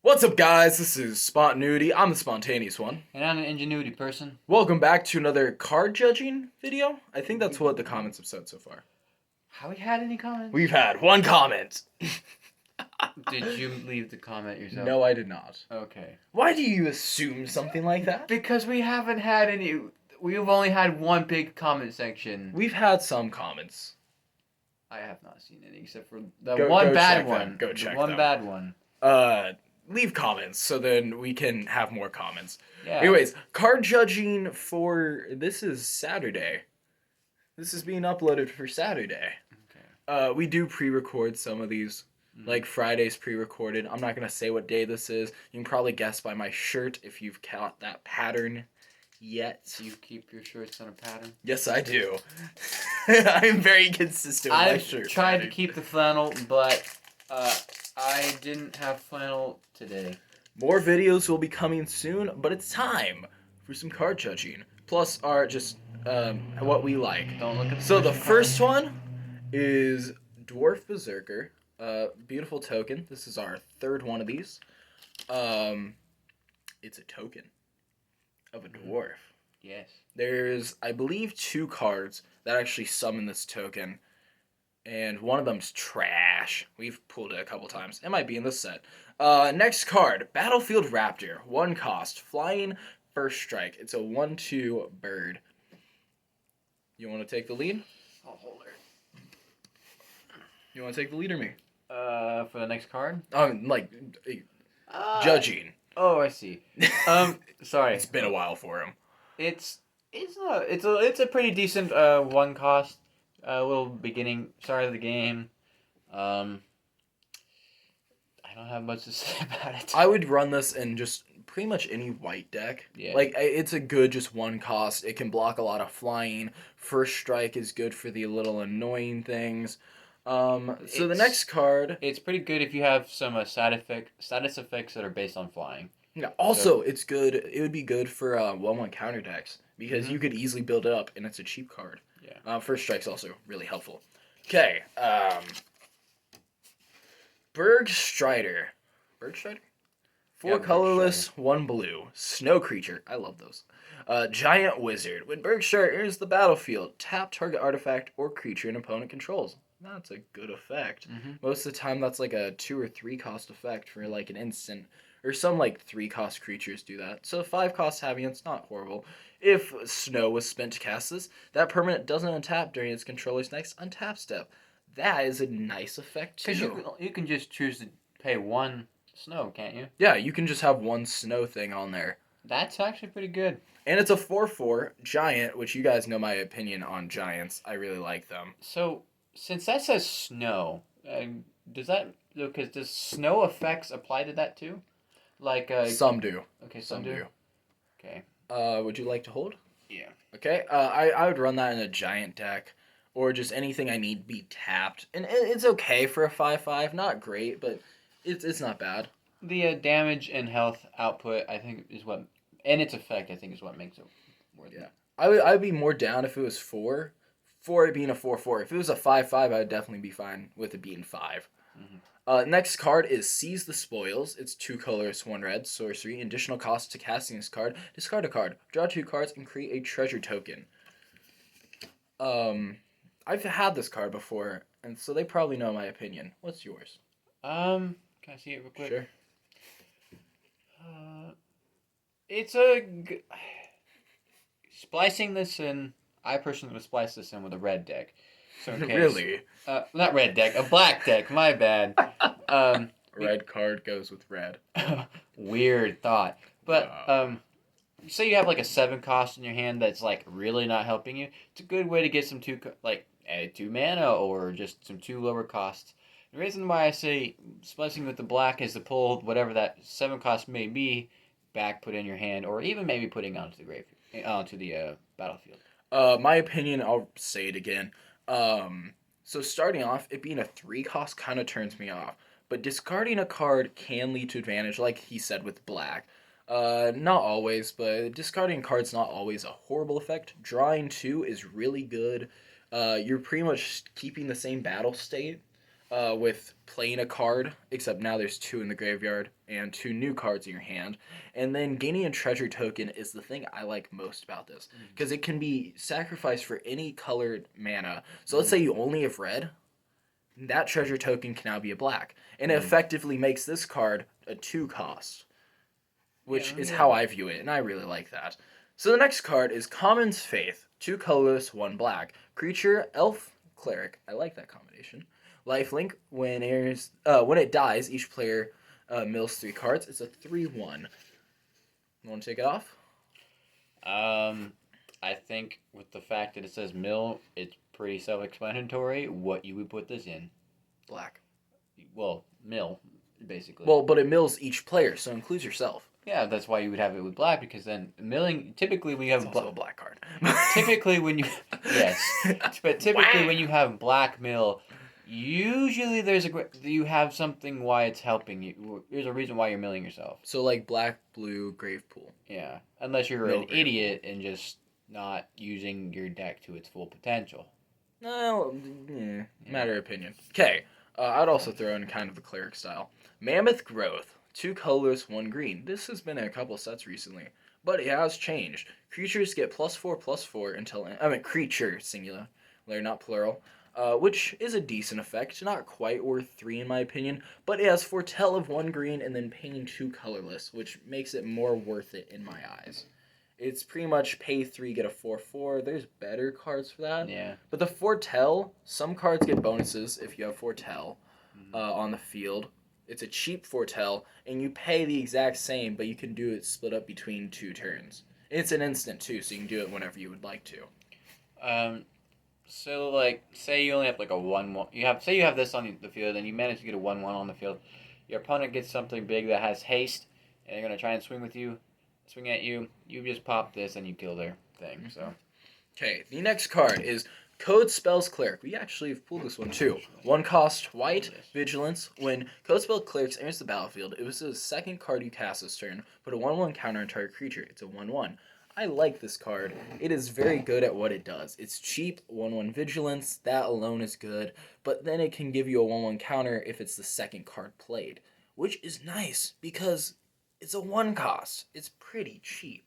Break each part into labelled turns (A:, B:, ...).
A: What's up, guys? This is Spontaneity. I'm the spontaneous one.
B: And I'm an ingenuity person.
A: Welcome back to another card judging video. I think that's what the comments have said so far.
B: Have we had any comments?
A: We've had one comment.
B: Did you leave the comment yourself?
A: No, I did not.
B: Okay.
A: Why do you assume something like that?
B: Because we haven't had any. We've only had one big comment section.
A: We've had some comments.
B: I have not seen any except for the
A: Go
B: one bad
A: check them.
B: one.
A: Go check
B: the one
A: them.
B: bad one.
A: Leave comments so then we can have more comments.
B: Yeah.
A: Anyways, card judging for this is Saturday. This is being uploaded for Saturday.
B: Okay.
A: We do pre-record some of these. Like Friday's pre-recorded. I'm not gonna say what day this is. You can probably guess by my shirt if you've caught that pattern yet.
B: Do you keep your shirts on a pattern?
A: Yes, I do. I'm very consistent with my
B: I've
A: shirt
B: tried
A: pattern.
B: to keep the flannel, but I didn't have flannel today.
A: More videos will be coming soon, but it's time for some card judging. Plus, our just what we like.
B: Don't look at
A: So the
B: commission
A: first
B: card.
A: one is Dwarf Berserker. Beautiful token. This is our third one of these. It's a token of a dwarf.
B: Yes.
A: There's, I believe, 2 cards that actually summon this token, and one of them's trash. We've pulled it a couple times. It might be in this set. Next card, Battlefield Raptor. 1 cost, flying, first strike. It's a 1/2 bird. You want to take the lead?
B: I'll hold her.
A: You want to take the lead or me?
B: For the next card.
A: Like judging.
B: Oh, I see. Sorry.
A: It's been a while for him.
B: It's a pretty decent one cost. Little beginning start of the game. I don't have much to say about it.
A: I would run this in just pretty much any white deck.
B: Yeah.
A: Like, it's a good just 1 cost. It can block a lot of flying. First strike is good for the little annoying things. So the next card.
B: It's pretty good if you have some status effects that are based on flying.
A: Yeah. Also, it's good. It would be good for 1/1 counter decks because you could easily build it up, and it's a cheap card.
B: Yeah.
A: First strike's also really helpful. Okay. Bergstrider. Bergstrider? 4
B: Yeah,
A: colorless, 1 blue. Snow creature. I love those. Giant wizard. When Bergstrider enters the battlefield, tap target artifact or creature an opponent controls. That's a good effect. Most of the time, that's like a 2 or 3 cost effect for like an instant. Or some like 3 cost creatures do that. So 5 cost having it's not horrible. If Snow was spent to cast this, that permanent doesn't untap during its controller's next untap step. That is a nice effect too.
B: Because you can just choose to pay 1 snow, can't you?
A: Yeah, you can just have 1 Snow thing on there.
B: That's actually pretty good.
A: And it's a 4/4 giant, which you guys know my opinion on giants. I really like them.
B: So since that says snow, does snow effects apply to that too? Like
A: Some do.
B: Okay, some do. Okay.
A: Would you like to hold?
B: Yeah.
A: Okay. I would run that in a giant deck, or just anything I need be tapped, and it's okay for a 5/5. Not great, but it's not bad.
B: The damage and health output, I think, and its effect, I think, is what makes it worth it.
A: Yeah. I'd be more down if it was 4. For it being a 4/4. If it was a 5/5, I would definitely be fine with it being 5. Next card is Seize the Spoils. It's 2 colors, 1 red, sorcery. Additional cost to casting this card. Discard a card. Draw 2 cards and create a treasure token. I've had this card before, and so they probably know my opinion. What's yours?
B: Can I see it real quick?
A: Sure.
B: Splicing this in. I personally would splice this in with a red deck. So in case,
A: Really?
B: Not red deck, a black deck. My bad.
A: Red card goes with red.
B: Weird thought, but say you have like a 7 cost in your hand that's like really not helping you. It's a good way to get some add 2 mana or just some 2 lower costs. The reason why I say splicing with the black is to pull whatever that 7 cost may be back, put in your hand, or even maybe putting onto the battlefield.
A: My opinion, I'll say it again. So starting off, it being a 3 cost kind of turns me off. But discarding a card can lead to advantage, like he said with black. Not always, but discarding cards not always a horrible effect. Drawing 2 is really good. You're pretty much keeping the same battle state. with playing a card, except now there's 2 in the graveyard and 2 new cards in your hand. And then gaining a treasure token is the thing I like most about this, because it can be sacrificed for any colored mana. So let's say you only have red, that treasure token can now be a black. And it effectively makes this card a 2 cost, which is how I view it, and I really like that. So the next card is Common's Faith. 2 colorless, 1 black. Creature, elf, cleric. I like that combination. Lifelink, when it dies, each player mills 3 cards. It's a 3/1. You want to take it off?
B: I think with the fact that it says mill, it's pretty self-explanatory what you would put this in.
A: Black.
B: Well, mill, basically.
A: Well, but it mills each player, so it includes yourself.
B: Yeah, that's why you would have it with black, because then milling, typically when you have
A: It's also a black card.
B: typically when you yes, but typically when you have black mill, usually you have something why it's helping you. There's a reason why you're milling yourself.
A: So like black, blue, grave pool.
B: Yeah, unless you're
A: Mill
B: an
A: grave
B: idiot and just not using your deck to its full potential.
A: No, matter of opinion. Okay, I'd also throw in kind of the cleric style. Mammoth Growth. 2 colors, 1 green. This has been in a couple sets recently, but it has changed. Creatures get +4/+4 until creature singular, they're not plural, which is a decent effect. Not quite worth 3 in my opinion, but it has Foretell of 1 green and then paying 2 colorless, which makes it more worth it in my eyes. It's pretty much pay 3, get a 4/4. There's better cards for that.
B: Yeah.
A: But the Foretell, some cards get bonuses if you have Foretell on the field. It's a cheap Foretell, and you pay the exact same, but you can do it split up between 2 turns. It's an instant too, so you can do it whenever you would like to.
B: So like, say you only have like a 1/1. Say you have this on the field, and you manage to get a 1/1 on the field. Your opponent gets something big that has haste, and they're gonna try and swing at you. You just pop this and you kill their thing. So.
A: Okay, the next card is Code Spells Cleric. We actually have pulled this one too. 1 cost, white, vigilance. When Code Spell Cleric enters the battlefield, it was the second card you cast this turn. Put a 1/1 counter on target creature. It's a 1/1. I like this card. It is very good at what it does. It's cheap, 1/1 vigilance. That alone is good. But then it can give you a 1/1 counter if it's the second card played, which is nice because it's a 1 cost. It's pretty cheap.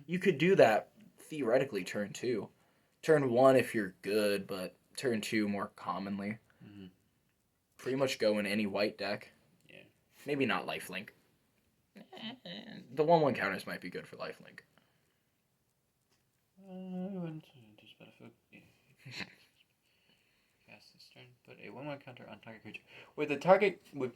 A: You could do that theoretically turn 2. Turn 1 if you're good, but turn 2 more commonly. Pretty much go in any white deck.
B: Yeah.
A: Maybe not Lifelink. The 1/1 counters might be good for Lifelink.
B: Cast this turn. Put a 1/1 counter on target creature. With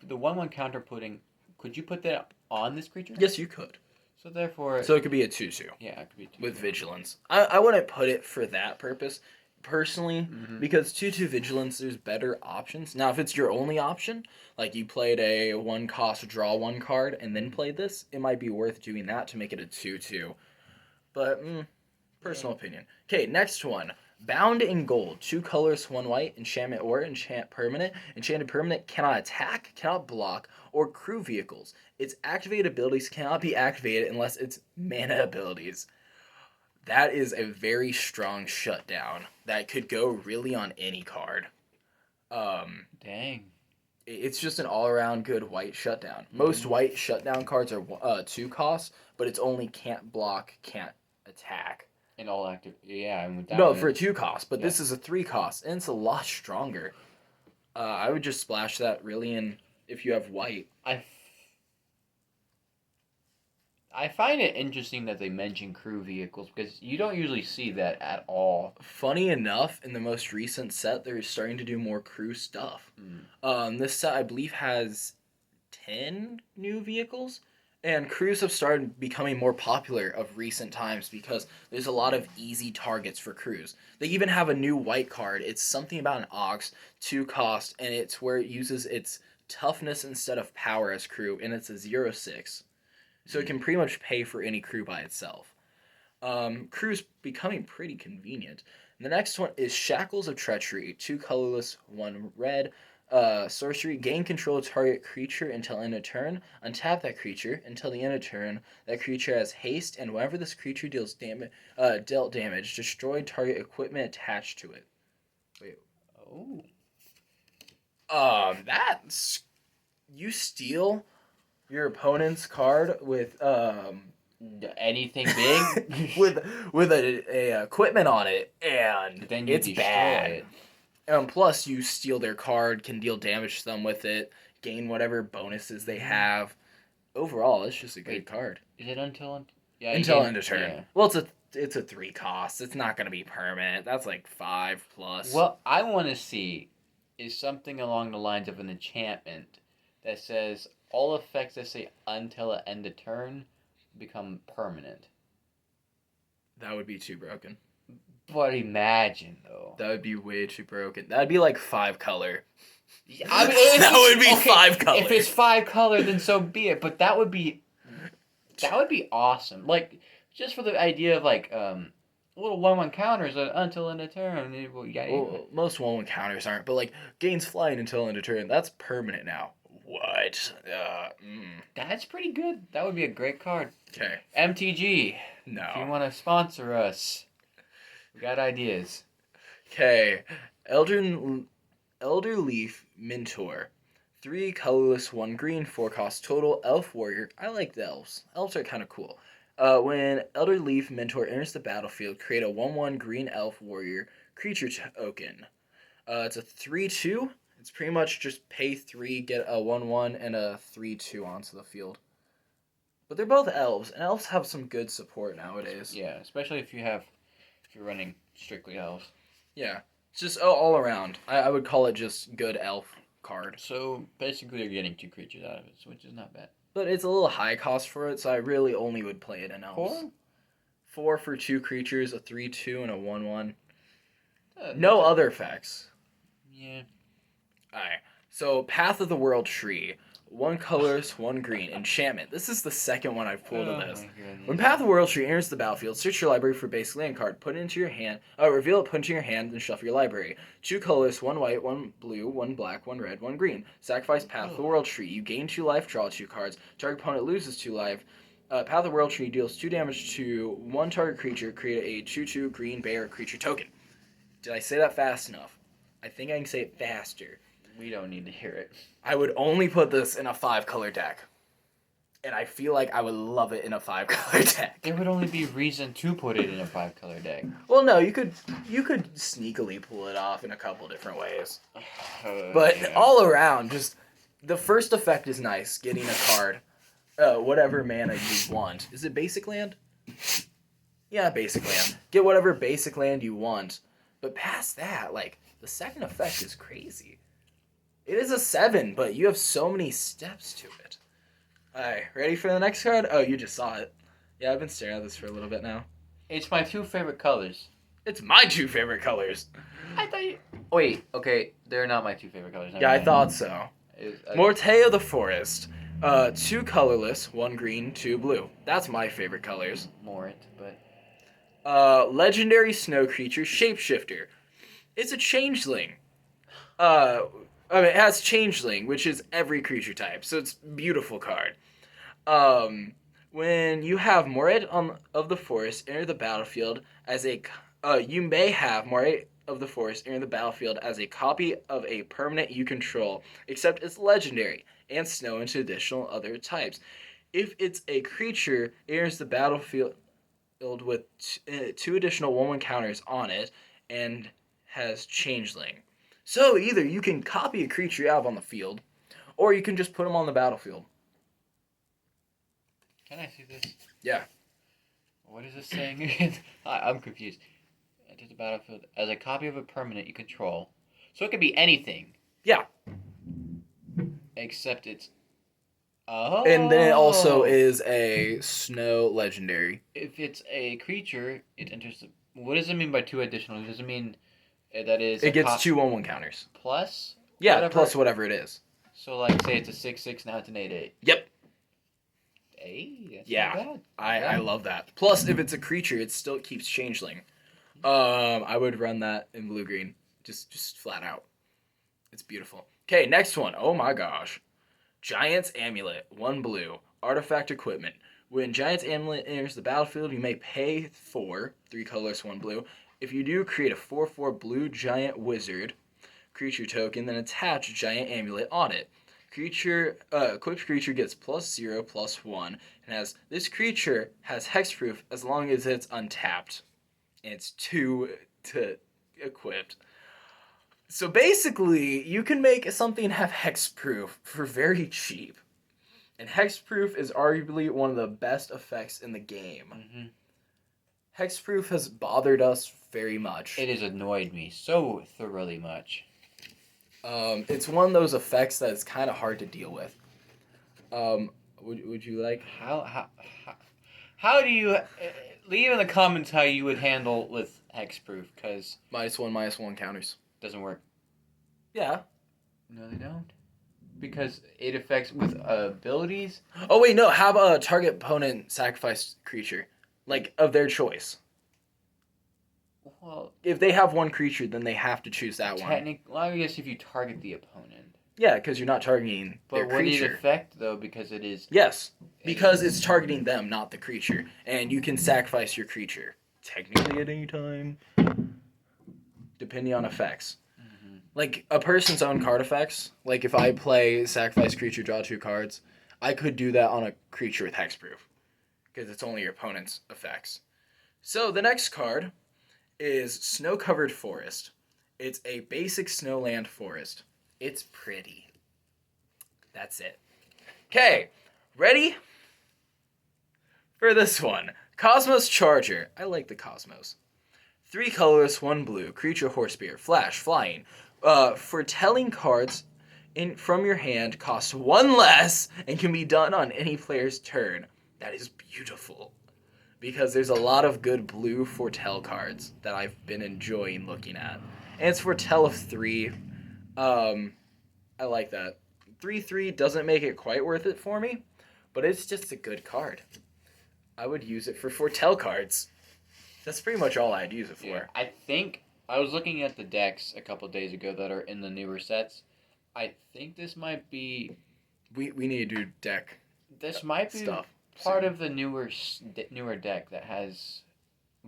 B: the 1/1 counter putting, could you put that on this creature?
A: Yes, you could.
B: So therefore.
A: So it could be a 2/2.
B: Yeah, it could be 2/2.
A: With vigilance. I wouldn't put it for that purpose, personally, because 2/2 vigilance, there's better options. Now, if it's your only option, like you played a 1 cost draw 1 card and then played this, it might be worth doing that to make it a 2/2. But, personal opinion. Okay, next one. Bound in Gold. 2 colors, 1 white, enchantment or enchant permanent. Enchanted permanent cannot attack, cannot block, or crew vehicles. Its activated abilities cannot be activated unless it's mana abilities. That is a very strong shutdown that could go really on any card.
B: Dang.
A: It's just an all-around good white shutdown. Most white shutdown cards are 2 costs, but it's only can't block, can't attack.
B: And all active. Yeah. And with that
A: No,
B: one,
A: for a 2 cost, but
B: Yeah.
A: this is a 3 cost, and it's a lot stronger. I would just splash that really in if you have white.
B: I find it interesting that they mention crew vehicles because you don't usually see that at all.
A: Funny enough, in the most recent set, they're starting to do more crew stuff. This set, I believe, has 10 new vehicles, and crews have started becoming more popular of recent times because there's a lot of easy targets for crews. They even have a new white card. It's something about an Ox, 2 cost, and it's where it uses its toughness instead of power as crew, and it's a 0/6. So it can pretty much pay for any crew by itself. Crew's becoming pretty convenient. And the next one is Shackles of Treachery. 2 colorless, 1 red. Sorcery. Gain control of target creature until end of turn. Untap that creature until the end of turn. That creature has haste, and whenever this creature dealt damage, destroy target equipment attached to it. Wait.
B: Oh.
A: That's you steal your opponent's card with
B: Anything big?
A: with a equipment on it, and
B: Then you
A: it's
B: destroy
A: bad.
B: it.
A: Plus, you steal their card, can deal damage to them with it, gain whatever bonuses they have. Overall, it's just a good
B: Wait,
A: card.
B: Is it until yeah,
A: Until end of turn.
B: Yeah.
A: Well, it's a 3 cost. It's not gonna be permanent. That's like 5 plus.
B: What I want to see is something along the lines of an enchantment that says all effects that say until the end of turn become permanent.
A: That would be too broken.
B: But imagine though.
A: That would be way too broken. That'd be like 5 color.
B: I mean, if
A: that
B: it's-
A: would be 5 color.
B: If it's 5 color, then so be it. But that would be awesome. Like just for the idea of like little 1/1 counters until end of turn.
A: Well, most 1/1 counters aren't, but like gains flying until end of turn. That's permanent now. What?
B: That's pretty good. That would be a great card.
A: Okay.
B: MTG.
A: No.
B: If you want to sponsor us, we got ideas.
A: Okay. Elderleaf Mentor. 3 colorless, 1 green, 4 cost total. Elf Warrior. I like the elves. Elves are kind of cool. When Elderleaf Mentor enters the battlefield, create a 1/1 green elf warrior creature token. It's a 3/2. It's pretty much just pay 3, get a 1/1 and a 3/2 onto the field. But they're both elves, and elves have some good support nowadays.
B: Yeah, especially if you're running strictly elves.
A: Yeah. It's just all around. I would call it just good elf card.
B: So basically, you're getting 2 creatures out of it, which is not bad.
A: But it's a little high cost for it, so I really only would play it in elves.
B: 4?
A: 4 for 2 creatures, a 3/2, and a 1/1. No other effects.
B: Yeah.
A: Alright. So Path of the World Tree. 1 colorless, 1 green. Enchantment. This is the second one I've pulled of this. When Path of the World Tree enters the battlefield, search your library for basic land card, put it into your hand, reveal it, put it into your hand, then shuffle your library. 2 colorless, 1 white, 1 blue, 1 black, 1 red, 1 green. Sacrifice Path of the World Tree. You gain 2 life, draw 2 cards. Target opponent loses 2 life. Path of the World Tree deals 2 damage to 1 target creature. Create a 2/2 green bear creature token. Did I say that fast enough? I think I can say it faster.
B: We don't need to hear it.
A: I would only put this in a 5-color deck. And I feel like I would love it in a 5-color deck.
B: There would only be reason to put it in a 5-color deck.
A: Well, no, you could sneakily pull it off in a couple different ways. But
B: yeah.
A: all around, just the first effect is nice. Getting a card, whatever mana you want. Is it basic land? Yeah, basic land. Get whatever basic land you want. But past that, like the second effect is crazy. It is a 7, but you have so many steps to it. Alright, ready for the next card? Oh, you just saw it. Yeah, I've been staring at this for a little bit now.
B: It's my 2 favorite colors.
A: It's my 2 favorite colors.
B: I thought you... Wait, okay, they're not my 2 favorite colors.
A: Yeah, I thought so.
B: It,
A: Morte of the Forest. 2 colorless, 1 green, 2 blue. That's my favorite colors.
B: Mort, but...
A: Legendary snow creature, Shapeshifter. It's a changeling. It has changeling, which is every creature type, so it's a beautiful card. When you have Moret of the Forest enter the battlefield as a... you may have Moret of the Forest enter the battlefield as a copy of a permanent you control, except it's legendary, and snow into additional other types. If it's a creature, it enters the battlefield with 2 additional 1/1 counters on it, and has changeling. So either you can copy a creature you have on the field, or you can just put them on the battlefield.
B: Can I see this?
A: Yeah.
B: What is this saying again? I'm confused. Enter the battlefield as a copy of a permanent you control. So it could be anything.
A: Yeah.
B: Except it's... Oh.
A: And then it also is a snow legendary.
B: If it's a creature, it enters the... What does it mean by 2 additional? Does it mean that is...
A: It gets 2 1/1 counters.
B: Plus?
A: Yeah,
B: whatever?
A: plus whatever it is.
B: So, like, say it's a 6/6, now it's an 8/8.
A: Yep.
B: Hey, that's
A: Yeah.
B: not bad.
A: I love that. Plus, if it's a creature, it still keeps changeling. I would run that in blue-green. Just flat out. It's beautiful. Okay, next one. Oh my gosh. Giant's Amulet. 1 blue. Artifact equipment. When Giant's Amulet enters the battlefield, you may pay 4. 3 colors, 1 blue. If you do, create a 4/4 blue giant wizard. creature token, then attach a giant amulet on it. Equipped creature gets +0/+1, and this creature has hexproof as long as it's untapped, and it's 2 to equipped. So basically, you can make something have hexproof for very cheap, and hexproof is arguably one of the best effects in the game.
B: Mm-hmm.
A: Hexproof has bothered us very much.
B: It has annoyed me so thoroughly much.
A: It's one of those effects that is kind of hard to deal with. Would you like?
B: How do you leave in the comments how you would handle with hexproof? Because
A: -1/-1 counters.
B: doesn't work.
A: Yeah.
B: No, they don't. Because it affects with abilities.
A: Oh wait, no. Have a target opponent sacrifice creature, like of their choice.
B: Well,
A: If they have one creature, then they have to choose that one.
B: technically, I guess if you target the opponent.
A: Yeah, because you're not targeting their
B: But would it
A: creature.
B: affect though? Because it is.
A: Yes, because it's targeting them, not the creature, and you can sacrifice your creature technically at any time, depending on effects.
B: Mm-hmm.
A: Like a person's own card effects. Like if I play sacrifice creature, draw 2 cards, I could do that on a creature with hexproof, because it's only your opponent's effects. So the next card is Snow-Covered Forest. It's a basic snowland forest. It's pretty. That's it. Okay, ready for this one? Cosmos Charger. I like the Cosmos. 3 colorless, 1 blue. Creature Horsebear. Flash. Flying. Foretelling cards from your hand cost 1 less and can be done on any player's turn. That is beautiful. Because there's a lot of good blue foretell cards that I've been enjoying looking at. And it's foretell of 3. I like that. 3/3 doesn't make it quite worth it for me, but it's just a good card. I would use it for foretell cards. That's pretty much all I'd use it for.
B: Yeah, I think I was looking at the decks a couple days ago that are in the newer sets. I think this might be.
A: We need to do deck
B: This might be
A: stuff.
B: part of the newer deck that has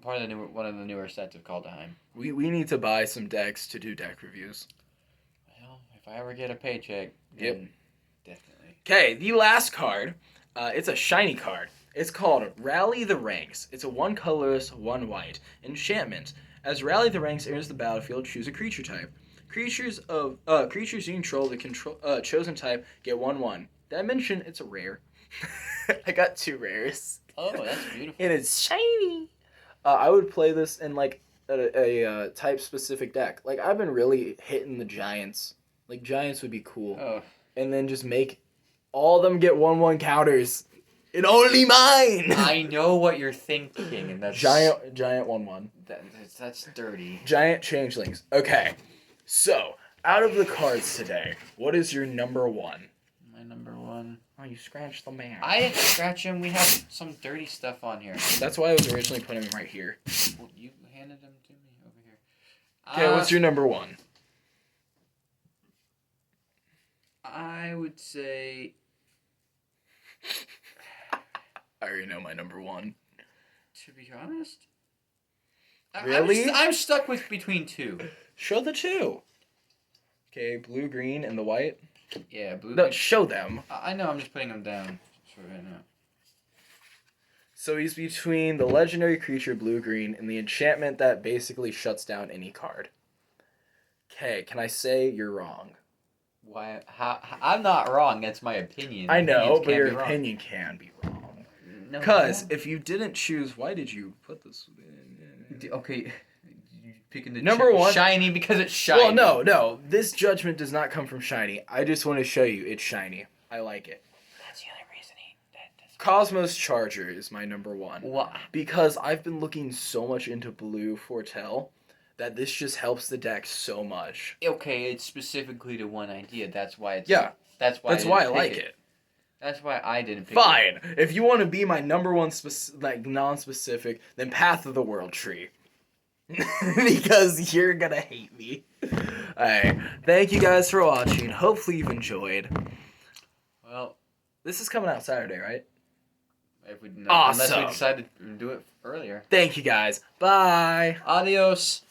B: part of the one of the newer sets of Kaldheim.
A: We need to buy some decks to do deck reviews.
B: Well, if I ever get a paycheck, then definitely.
A: Okay, the last card. It's a shiny card. It's called Rally the Ranks. It's a 1 colorless, 1 white enchantment. As Rally the Ranks enters the battlefield, choose a creature type. Creatures you control the chosen type get 1/1. Did I mention it's a rare? I got 2 rares.
B: Oh, that's beautiful.
A: And it's shiny. I would play this in like a type specific deck. Like I've been really hitting the giants. Like giants would be cool.
B: Oh,
A: And then just make all of them get 1/1 counters. And only mine.
B: I know what you're thinking, and that's
A: giant 1/1.
B: That's dirty.
A: Giant changelings. Okay. So, out of the cards today, what is your number 1?
B: My number 1.
A: Oh, you scratched the man.
B: I didn't scratch him. We have some dirty stuff on here.
A: That's why I was originally putting him right here.
B: Well, you handed them to me over here.
A: Okay, what's your number 1?
B: I would say.
A: I already know my number 1.
B: To be honest,
A: Really?
B: I'm stuck with between 2.
A: Show the 2. Okay, blue, green, and the white.
B: Yeah, blue.
A: No, show them.
B: I know. I'm just putting them down for right now.
A: So he's between the legendary creature blue-green and the enchantment that basically shuts down any card. Okay, can I say you're wrong?
B: Why? How? I'm not wrong. That's my opinion.
A: I know,
B: Opinions
A: but
B: can't
A: your
B: be wrong.
A: opinion can be wrong.
B: No,
A: Because
B: no.
A: if you didn't choose, why did you put this?
B: Okay, you picking the
A: Number 1
B: shiny because it's shiny.
A: Well, no. This judgment does not come from shiny. I just want to show you it's shiny. I like it.
B: That's the only reasoning.
A: Cosmos Charger is my number 1.
B: Why?
A: Because I've been looking so much into blue foretell that this just helps the deck so much.
B: Okay, it's specifically to one idea. That's why it's.
A: Yeah.
B: That's why.
A: That's why I
B: didn't
A: like
B: pick
A: it.
B: That's why I didn't pick
A: Fine. If you want to be my number 1 non-specific, then Path of the World Tree. Because you're gonna hate me. Alright. Thank you guys for watching. Hopefully you've enjoyed.
B: Well,
A: This is coming out Saturday, right?
B: if we
A: Awesome.
B: unless we decide to do it earlier.
A: Thank you guys. Bye.
B: Adios.